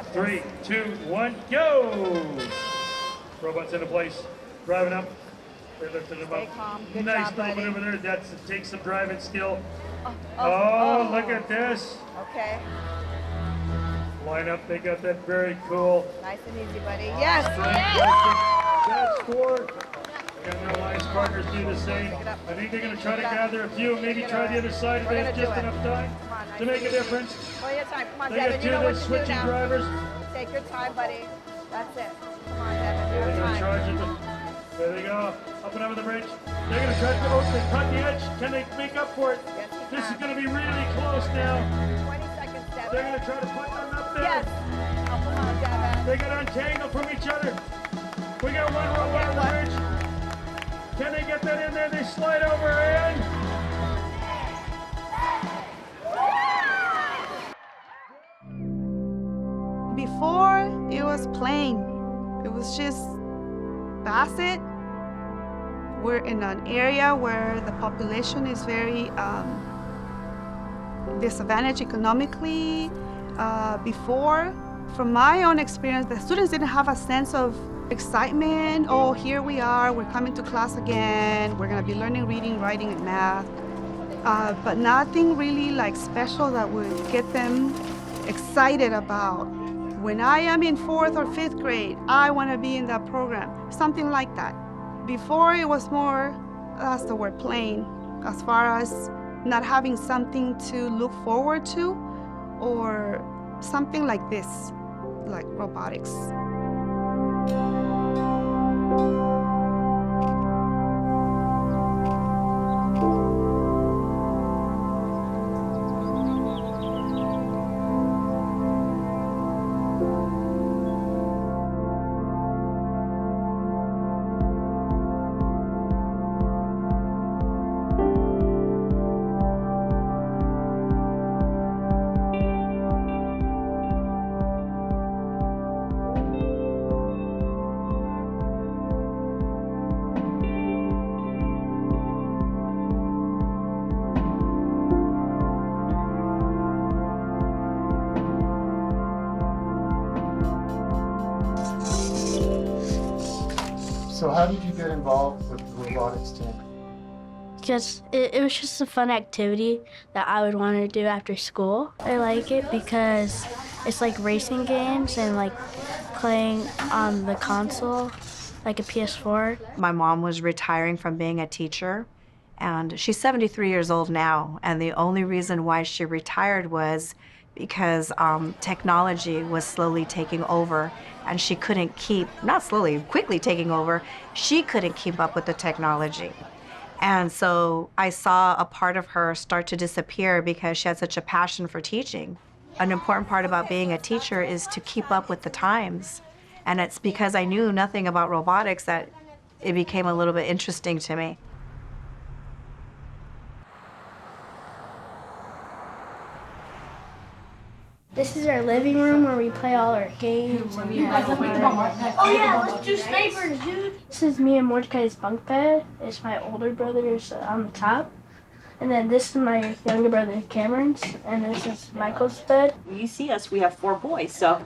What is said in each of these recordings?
3, 2, 1, go! Robots into place. Driving up. They're lifting them up. Calm. Good nice job, little buddy. maneuver there. That takes some driving skill. Oh, Look at this. Okay. Line up. They got that very cool. Nice and easy, buddy. Yes. That's 4. And their alliance partners do the same. I think they're going to try to gather a few, maybe try the other side if they have just enough time to make a difference. Well, your time. Come on, They Devin. got You know two what of to do switching now. drivers. Take your time, buddy. That's it. Come on, Devin. They're Your going to charge time. it. There they go. Up and over the bridge. They're going to try to cut the edge. Can they make up for it? Yes, you This is can. going to be really close now. 20 seconds, Devin. They're going to try to put them up there. Yes. Oh, come on, Devin. They got to untangle from each other. We got one robot on the bridge. Can they get that in there? They slide over in. Before, it was plain. It was just Bassett. We're in an area where the population is very disadvantaged economically. Before, from my own experience, the students didn't have a sense of excitement. Oh, here we are, we're coming to class again. We're gonna be learning reading, writing, and math. But nothing really like special that would get them excited about. When I am in 4th or 5th grade, I wanna be in that program, something like that. Before it was more, that's the word, plain, as far as not having something to look forward to or something like this, like robotics. So how did you get involved with the robotics team? Because it was just a fun activity that I would want to do after school. I like it because it's like racing games and like playing on the console, like a PS4. My mom was retiring from being a teacher, and she's 73 years old now, and the only reason why she retired was because technology was slowly taking over, and she couldn't keep, not slowly, quickly taking over, she couldn't keep up with the technology. And so I saw a part of her start to disappear because she had such a passion for teaching. An important part about being a teacher is to keep up with the times. And it's because I knew nothing about robotics that it became a little bit interesting to me. This is our living room where we play all our games. And Oh yeah, let's do snipers, dude. this is me and Mordecai's bunk bed. It's my older brother's on the top. And then this is my younger brother Cameron's, and this is Michael's bed. You see us, we have 4 boys, so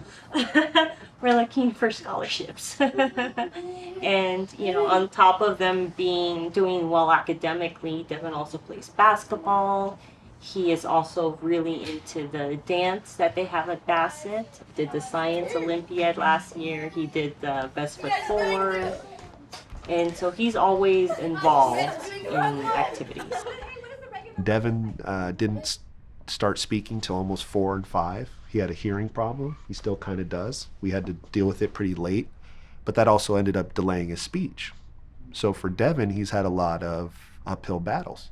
we're looking for scholarships. And, you know, on top of them doing well academically, Devin also plays basketball. He is also really into the dance that they have at Bassett. Did the Science Olympiad last year. He did the Best Foot Forward. And so he's always involved in activities. Devin didn't start speaking till almost 4 and 5. He had a hearing problem. He still kind of does. We had to deal with it pretty late, but that also ended up delaying his speech. So for Devin, he's had a lot of uphill battles.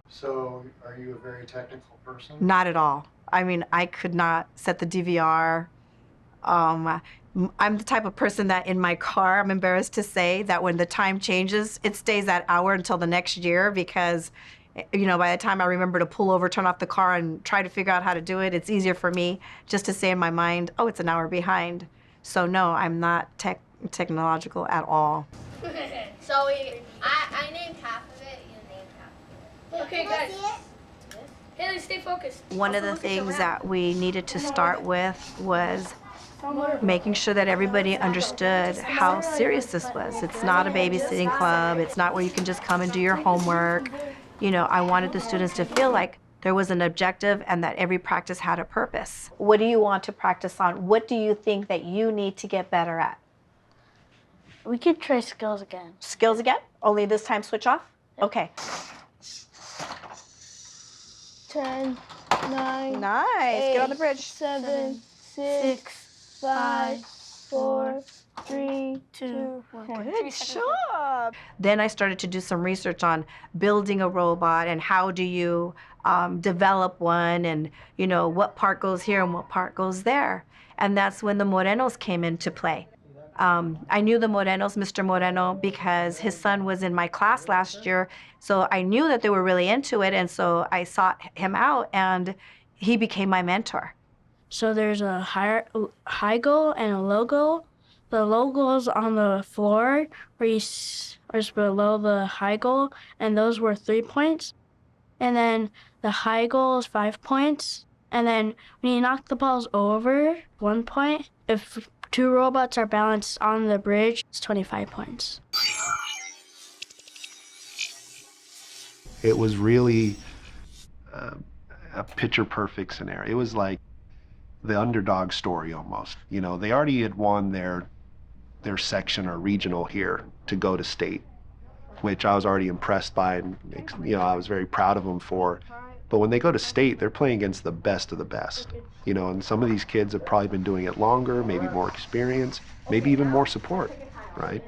So are you a very technical person? Not at all. I mean, I could not set the DVR. I'm the type of person that in my car, I'm embarrassed to say that when the time changes, it stays that hour until the next year because, you know, by the time I remember to pull over, turn off the car, and try to figure out how to do it, it's easier for me just to say in my mind, oh, it's an hour behind. So no, I'm not technological at all. So I named half of it, you named half of it. Okay, guys. Haley, stay focused. One of the things that we needed to start with was making sure that everybody understood how serious this was. It's not a babysitting club. It's not where you can just come and do your homework. You know, I wanted the students to feel like there was an objective and that every practice had a purpose. What do you want to practice on? What do you think that you need to get better at? We could try skills again. Skills again? Only this time switch off? Okay. 10, 9, Nice. Get on the bridge. 7, 6, 5, 4, 3, 2, 1. Good job. Then I started to do some research on building a robot and how do you develop one, and you know what part goes here and what part goes there. And that's when the Morenos came into play. I knew the Morenos, Mr. Moreno, because his son was in my class last year, so I knew that they were really into it, and so I sought him out, and he became my mentor. So there's a high goal and a low goal. The low goal is on the floor, where is below the high goal, and those were 3 points. And then the high goal is 5 points. And then when you knock the balls over, 1 point. If 2 robots are balanced on the bridge, it's 25 points. It was really a picture-perfect scenario. It was like the underdog story almost. You know, they already had won their section or regional here to go to state, which I was already impressed by, and you know, I was very proud of them for. But when they go to state, they're playing against the best of the best. You know, and some of these kids have probably been doing it longer, maybe more experience, maybe even more support, right?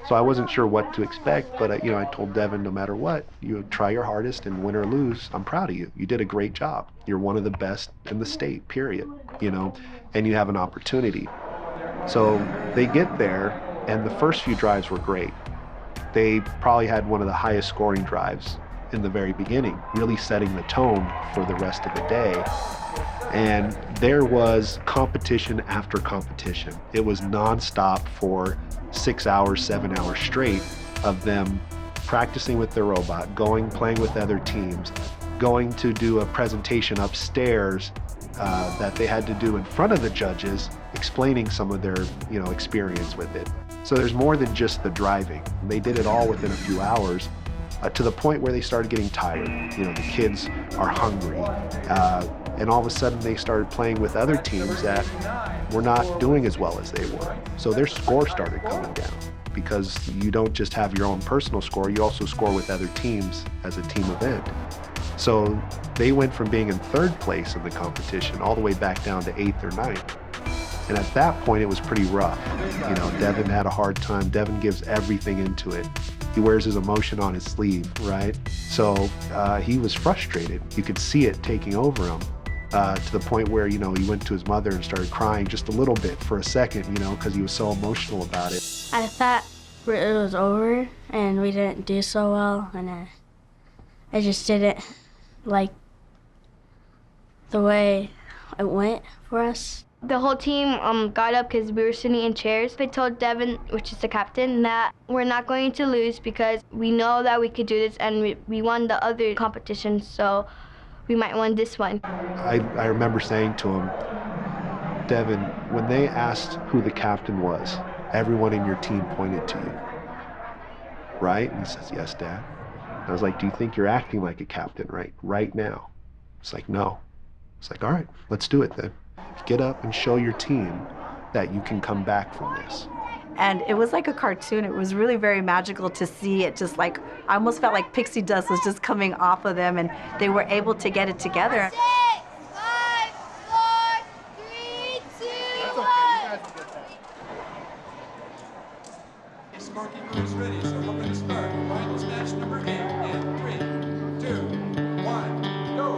So I wasn't sure what to expect, but you know, I told Devin, no matter what, you try your hardest, and win or lose, I'm proud of you. You did a great job. You're one of the best in the state, period, you know, and you have an opportunity. So they get there, and the first few drives were great. They probably had one of the highest scoring drives in the very beginning, really setting the tone for the rest of the day. And there was competition after competition. It was nonstop for 6 hours, 7 hours straight of them practicing with their robot, playing with other teams, going to do a presentation upstairs that they had to do in front of the judges, explaining some of their, you know, experience with it. So there's more than just the driving. They did it all within a few hours, to the point where they started getting tired. You know, the kids are hungry. And all of a sudden they started playing with other teams that were not doing as well as they were. So their score started coming down, because you don't just have your own personal score, you also score with other teams as a team event. So they went from being in 3rd place in the competition all the way back down to 8th or 9th. And at that point, it was pretty rough. You know, Devin had a hard time. Devin gives everything into it. He wears his emotion on his sleeve, right? So he was frustrated. You could see it taking over him, to the point where, you know, he went to his mother and started crying just a little bit for a second, you know, because he was so emotional about it. I thought it was over and we didn't do so well, and I just didn't like the way it went for us. The whole team got up because we were sitting in chairs. I told Devin, which is the captain, that we're not going to lose because we know that we could do this, and we won the other competitions, so we might win this one. I remember saying to him, Devin, when they asked who the captain was, everyone in your team pointed to you, right? And he says, yes, Dad. I was like, do you think you're acting like a captain right now? It's like, no. It's like, all right, let's do it then. Get up and show your team that you can come back from this. And it was like a cartoon. It was really very magical to see it, just like, I almost felt like pixie dust was just coming off of them, and they were able to get it together. 6, 5, 4, 3, 2, 1. Scorekeeper is ready, so we're going to start. Final smash number 8 in 3, 2, 1, go.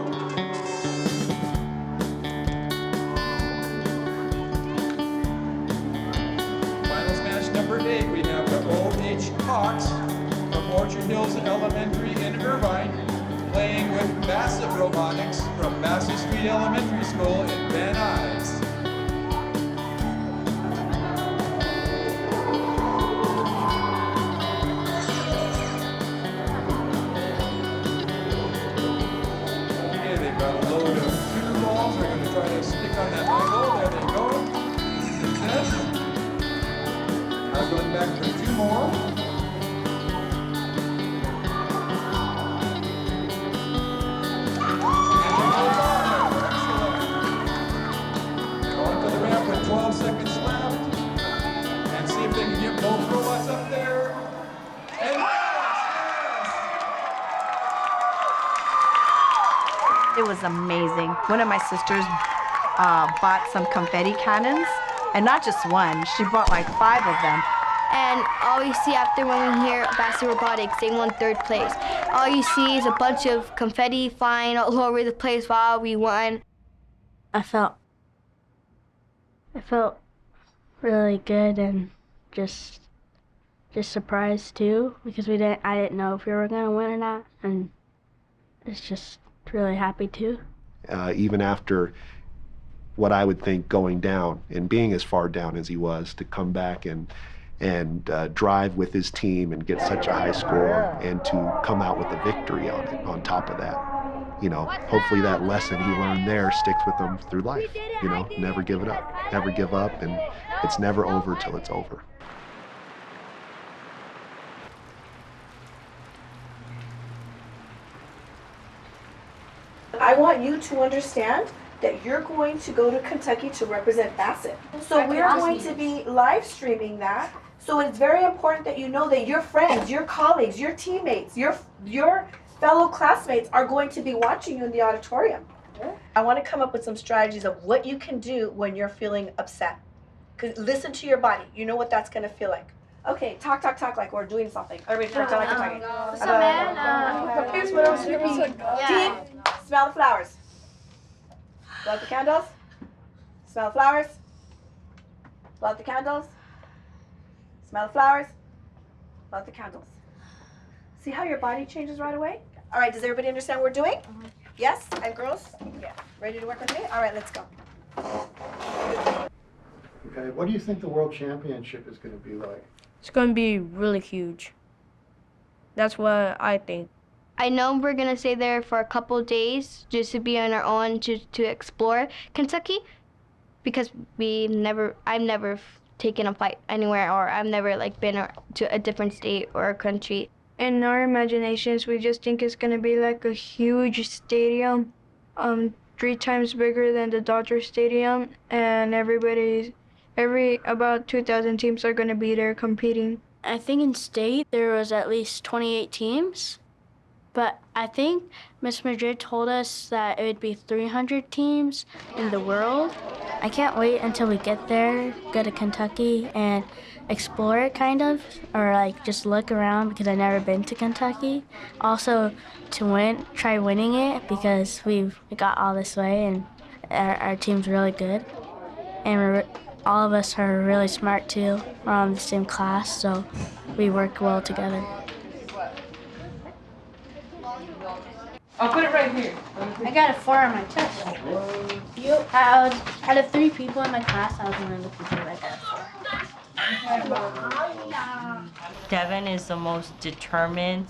Number 8, we have the O.H. Hawks from Orchard Hills Elementary in Irvine, playing with Bassett Robotics from Bassett Street Elementary School in Van Nuys. Okay, they've got a load of 2 balls. They're going to try to stick on that angle. There they go. We're going back for 2 more. On to the ramp with 12 seconds left. And see if they can get both robots up there. And yes! It was amazing. One of my sisters bought some confetti cannons, and not just one, she bought like 5 of them. And all you see after when we hear Bassett Robotics, they won 3rd place. All you see is a bunch of confetti flying all over the place while we won. I felt really good and just surprised too, because I didn't know if we were gonna win or not, and it's just really happy too. Even after what I would think going down and being as far down as he was, to come back and drive with his team and get such a high score and to come out with a victory on it, on top of that. You know, hopefully that lesson he learned there sticks with him through life. You know, never give it up, never give up, and it's never over till it's over. I want you to understand that you're going to go to Kentucky to represent Bassett. So we're going to be live streaming that. So it's very important that you know that your friends, your colleagues, your teammates, your fellow classmates are going to be watching you in the auditorium. I want to come up with some strategies of what you can do when you're feeling upset. 'Cause listen to your body. You know what that's going to feel like. Okay, talk like we're doing something. Everybody talk like you're talking. What's up, man? Here's what else you can Team, smell the flowers. Blow out the candles. Smell the flowers. Blow out the candles. Smell the flowers. Blow out the candles. See how your body changes right away? All right, does everybody understand what we're doing? Yes? And girls? Yeah. Ready to work with me? All right, let's go. Okay, what do you think the World Championship is going to be like? It's going to be really huge. That's what I think. I know we're gonna stay there for a couple days just to be on our own to explore Kentucky, because I've never taken a flight anywhere, or I've never been to a different state or a country. In our imaginations, we just think it's gonna be like a huge stadium, 3 times bigger than the Dodger Stadium, and about 2,000 teams are gonna be there competing. I think in state there was at least 28 teams. But I think Miss Madrid told us that it would be 300 teams in the world. I can't wait until we get there, go to Kentucky, and explore it kind of, or just look around, because I've never been to Kentucky. Also to try winning it, because we got all this way and our team's really good. And all of us are really smart too. We're all in the same class, so we work well together. I'll put it right here. I got a 4 on my test. Out of 3 people in my class, I was one of the people that got a 4. Devin is the most determined,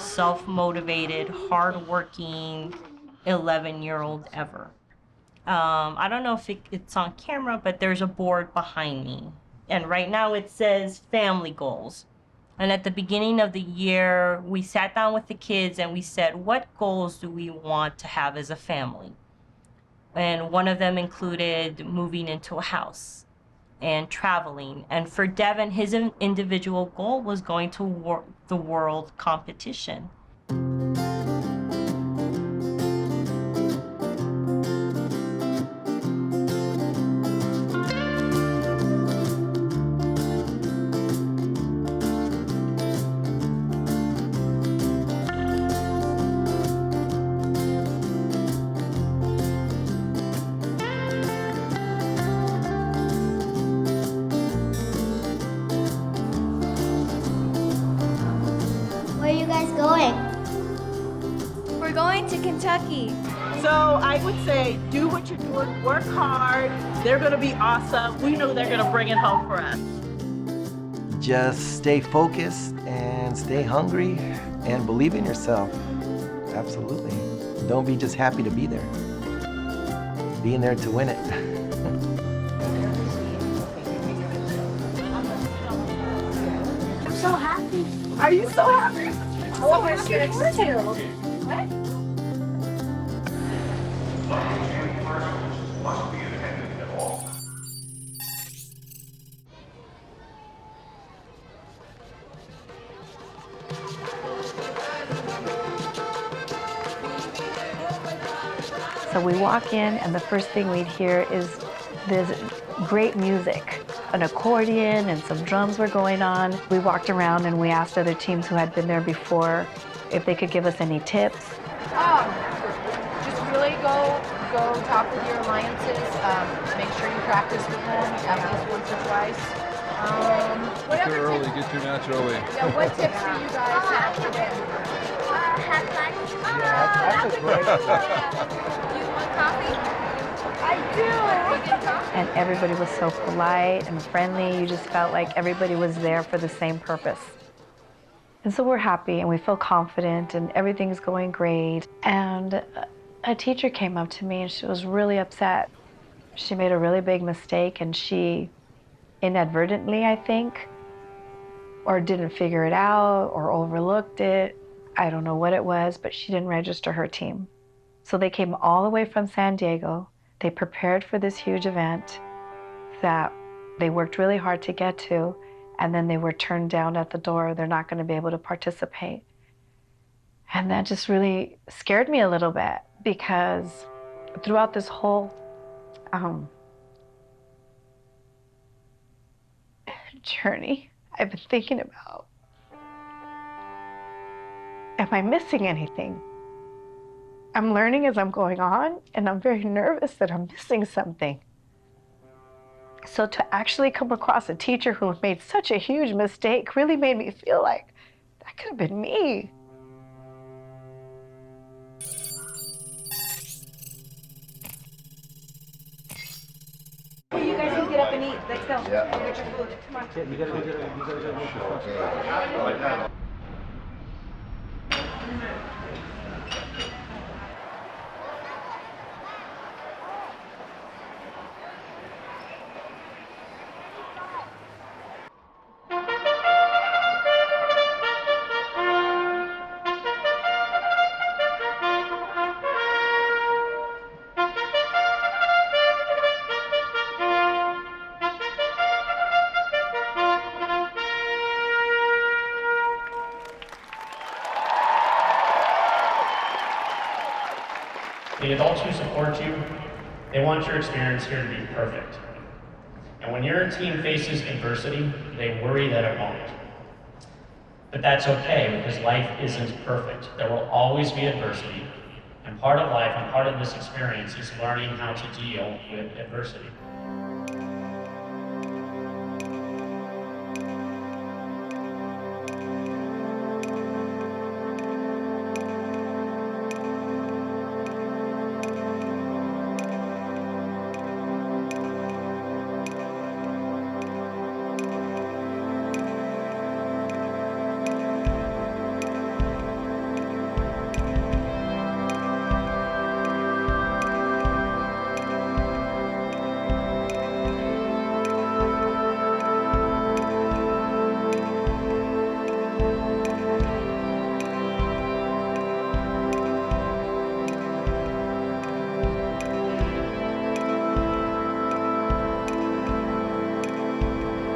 self-motivated, hard-working 11-year-old ever. I don't know if it's on camera, but there's a board behind me. And right now it says family goals. And at the beginning of the year, we sat down with the kids and we said, what goals do we want to have as a family? And one of them included moving into a house and traveling. And for Devin, his individual goal was going to the world competition. Where are you guys going? We're going to Kentucky. So I would say do what you're doing, work hard. They're going to be awesome. We know they're going to bring it home for us. Just stay focused and stay hungry and believe in yourself. Absolutely. Don't be just happy to be there. Be in there to win it. so happy. Are you so happy? Oh, my goodness. What? So we walk in, and the first thing we'd hear is this great music. An accordion and some drums were going on. We walked around and we asked other teams who had been there before if they could give us any tips. Just really go talk with your alliances. Make sure you practice with them at least once or twice. Get too early, get too naturally. Yeah, what tips do you guys have for them? Have lunch. That's a great You want coffee? I do. And everybody was so polite and friendly. You just felt like everybody was there for the same purpose. And so we're happy and we feel confident and everything's going great. And a teacher came up to me and she was really upset. She made a really big mistake and she inadvertently, I think, or didn't figure it out or overlooked it. I don't know what it was, but she didn't register her team. So they came all the way from San Diego. They prepared for this huge event that they worked really hard to get to, and then they were turned down at the door. They're not going to be able to participate. And that just really scared me a little bit because throughout this whole journey, I've been thinking about, am I missing anything? I'm learning as I'm going on, and I'm very nervous that I'm missing something. So to actually come across a teacher who made such a huge mistake really made me feel like that could have been me. You guys can get up and eat. Let's go. Yeah. Go get your food. Come on. You gotta go get it. The adults who support you, they want your experience here to be perfect. And when your team faces adversity, they worry that it won't. But that's okay, because life isn't perfect. There will always be adversity. And part of life and part of this experience is learning how to deal with adversity.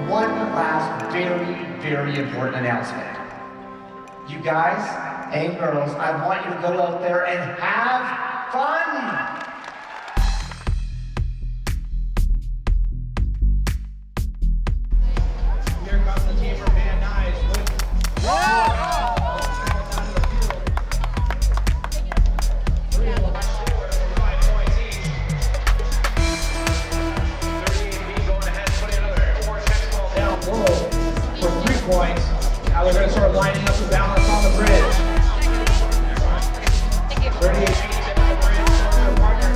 One last very important announcement. You guys and girls, I want you to go out there and have fun! Here comes the team from Van Nuys with... Points. Now they're going to start lining up to balance on the bridge. 38 feet at the bridge. Partner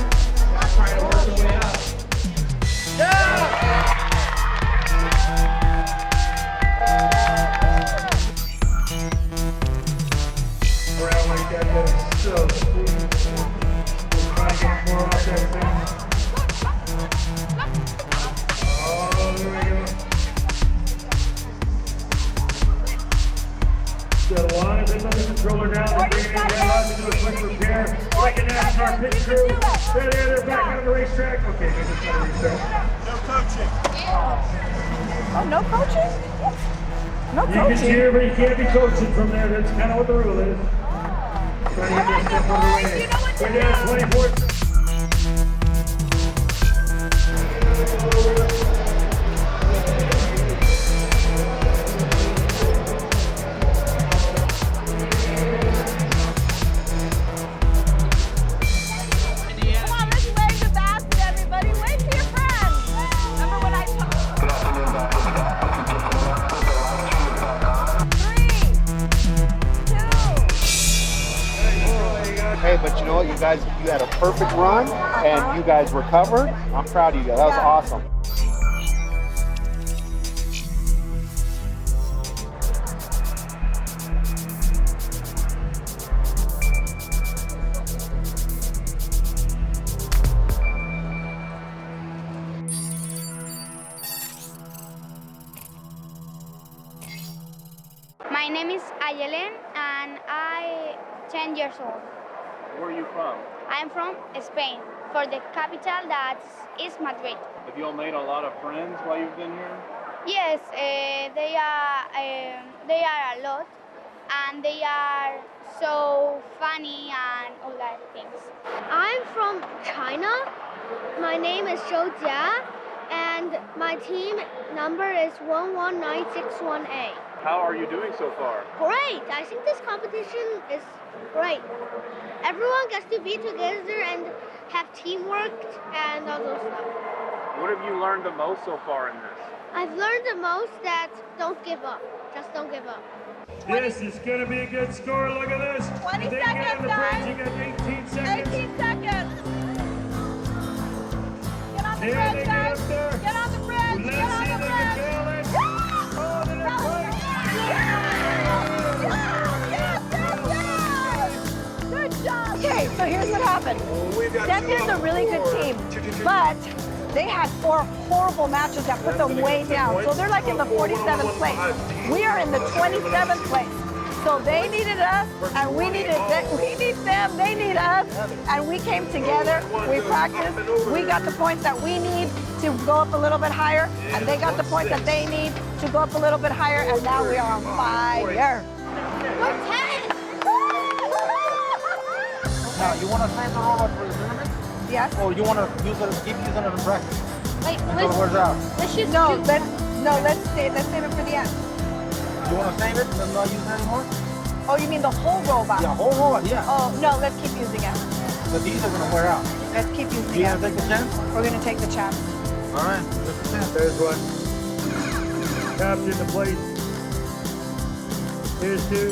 our pit crew. They're back on the racetrack. Okay, this is going to restart. No coaching. Oh, no coaching? No You can coaching. cheer, but you can't be coaching from there. That's kind of what the rule is. Trying to get this step underway. We're down 24. Hey, but you know what? You had a perfect run, and you guys recovered. I'm proud of you guys. That was awesome. My name is Ayelen and I'm 10 years old. Where are you from? I'm from Spain, for the capital that is Madrid. Have you all made a lot of friends while you've been here? Yes, they are a lot, and they are so funny and all that things. I'm from China. My name is Zhou Jia, and my team number is 119618. How are you doing so far? Great! I think this competition is great. Everyone gets to be together and have teamwork and all those stuff. What have you learned the most so far in this? I've learned the most that don't give up. Just don't give up. This is going to be a good score. Look at this. 20 They seconds, get on the guys. bridge. You got 18 seconds. 18 seconds. Get on the There bridge, they guys. get up there. Get on the bridge. Let's Get on see the if they can bridge. fail it. Oh, they're not quite. Good job. Okay, so here's what happened. Denton's a really good team, but they had 4 horrible matches that put them way down. So they're like in the 47th place. We are in the 27th place. So they needed us, and we needed them. We need them. They need us, and we came together. We practiced. We got the points that we need to go up a little bit higher, and they got the points that they need to go up a little bit higher, and now we are on fire. We're 10! Now, you want to save the robot for the tournament? Yes. Or you want to keep using it in practice? Wait, Until it wears out. let's just let's save it for the end. You want to save it and not use it anymore? Oh, you mean the whole robot? Yeah, whole robot, yeah. Oh, no, let's keep using it. But these are going to wear out. Let's keep using You it. going to take the chance? We're going to take the chance. All right, take the chance. There's one. Captain to place. Here's 2.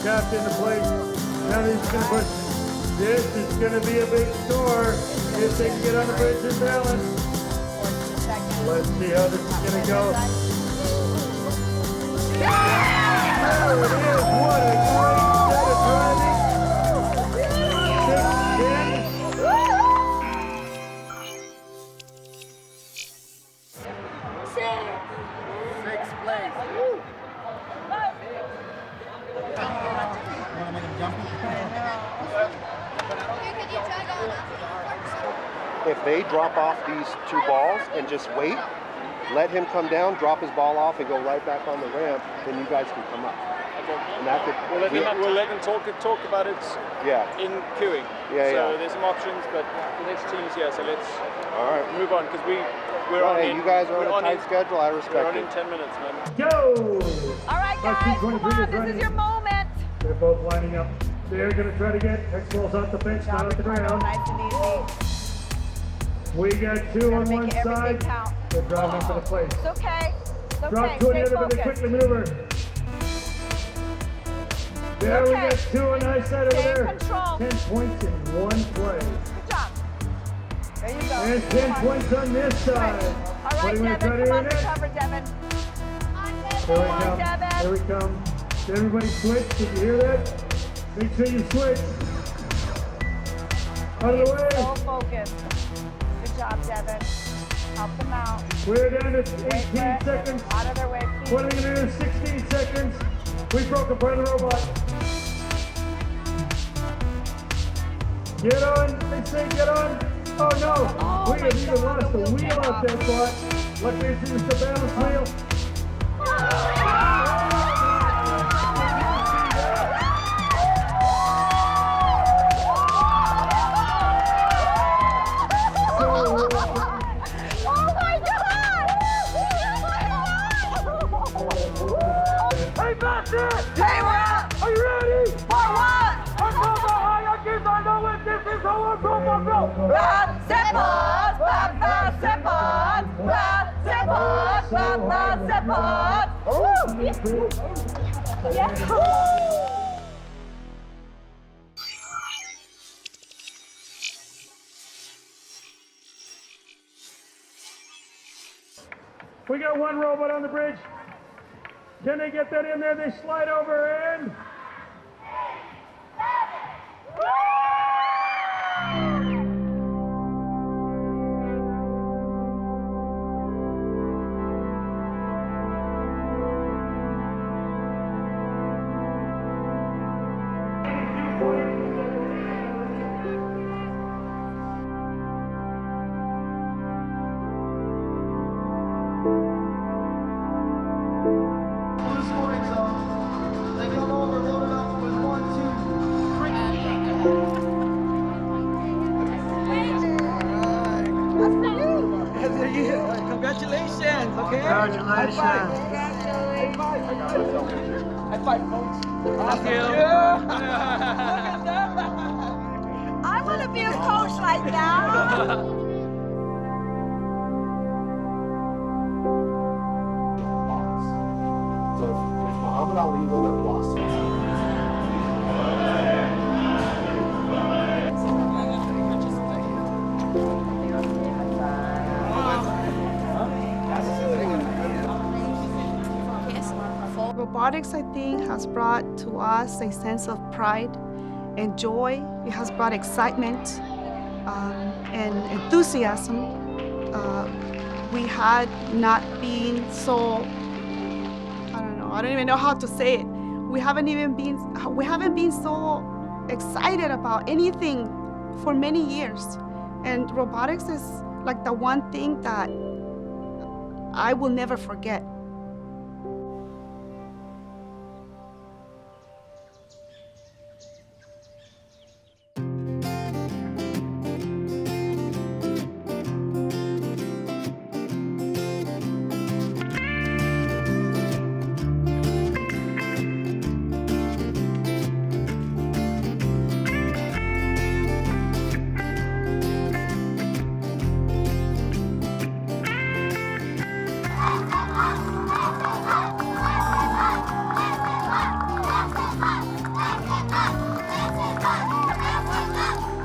Captain to place. Now he's going to push. This is going to be a big score if they can get on the bridge and balance. Let's see how this is going to go. There it is. What a great set of driving. 6th place. Want to make him jumpy? If they drop off these 2 balls and just wait, let him come down, drop his ball off, and go right back on the ramp, then you guys can come up. And that could, We'll let them talk about it in queuing. So there's some options, but the next team's here, so let's move on, because we're on in. You guys are on a tight schedule, I respect We're on it. in 10 minutes, man. Go! All right, guys, come on. This is your moment. They're both lining up. They're going to try to get X-Balls off the bench, not off the ground. Nice and easy. We got 2 on one side. They're driving for the place. It's okay. It's okay. Drop 2 on the other, but they quickly maneuver. There we got 2 on the high side over there. 10 points in one play. Good job. There you go. And 10 points on this side. All What right, do you want to try Devin, to come on, do next? recover, Devin. Here we Come on, come. Devin. Here we come. Everybody switch. Did you hear that? Make sure you switch. Out of the way. So focused. Good job, Devin. Help them out. We're down to 18 seconds. Out of their way, please. What are we going to do? 16 seconds. We broke apart the robot. Get on, they say get on. Oh no, we have even lost the wheel off that spot. Luckily it's just a balance wheel. Hey, Bassett! Hey, we're up! Are you ready? For what? I'm so high, I guess I know what this is. How I'm going to go. Bassett Pod! Bassett Pod! Bassett Pod! Bassett Pod! Woo! Yeah. We got one robot on the bridge. Can they get that in there? They slide over and... Congratulations, okay? Congratulations. High five. High five, folks. Thank you. Look at that. I want to be a coach like that. So if Muhammad Ali would have lost it. Robotics, I think, has brought to us a sense of pride and joy. It has brought excitement and enthusiasm. We had not been so, I don't even know how to say it. We haven't been so excited about anything for many years. And robotics is like the one thing that I will never forget.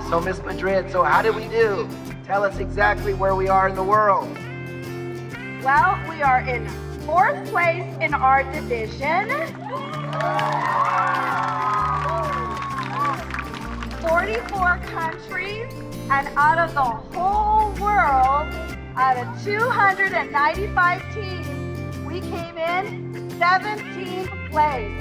So, Miss Madrid, so how did we do? Tell us exactly where we are in the world. Well, we are in 4th place in our division. 44 countries, and out of the whole world, out of 295 teams, we came in 17th place.